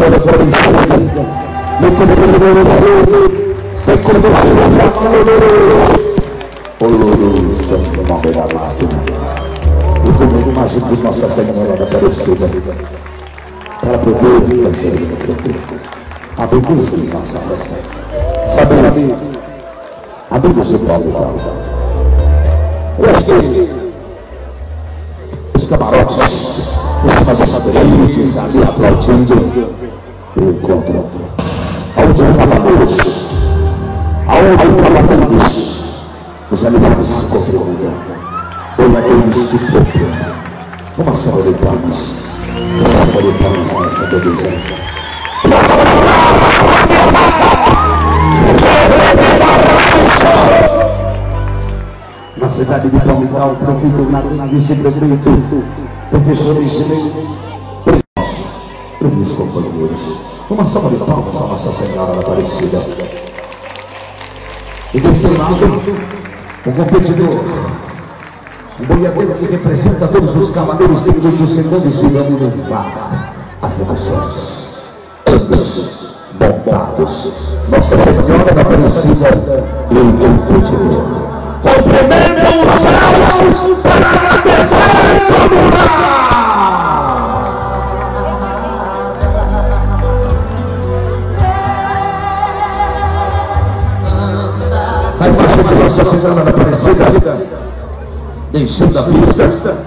Senhora Aparecida, meu companheiro, tem conduzido oloroso, nome amado. E comigo mais um de Nossa Senhora Aparecida, para poder fazer a beleza de nossa festa. Sabe, amigos do Paulo, eu acho que os camarotes estão satisfeitos ali aplaudindo o encontro. Aonde acabamos, os animais se configuram. Olha Deus que fogo. Uma salva de palmas. Uma salva de palmas nessa beleza. Na cidade de Palmital, prefeito na vice-prefeito, professor para meus companheiros, uma salva de palmas a Nossa Senhora Aparecida. E do seu lado, o competidor, o boiadeiro que representa todos os cavaleiros que do segundo cirano levar as emoções. Ambos montados, Nossa Senhora Aparecida e o competidor. Cumprimento os céus para agradecer todo lugar. A imagem de Nossa Senhora Aparecida, enchendo a pista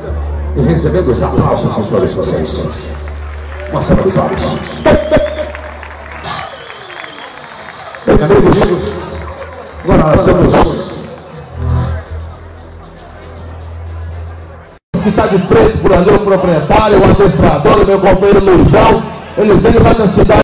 e recebendo os aplausos de todos vocês. Uma salva de palmas. Bem, amigos, agora nós vamos. Que está de preto por ali o proprietário, o administrador, o meu companheiro Luizão, eles vêm lá da cidade.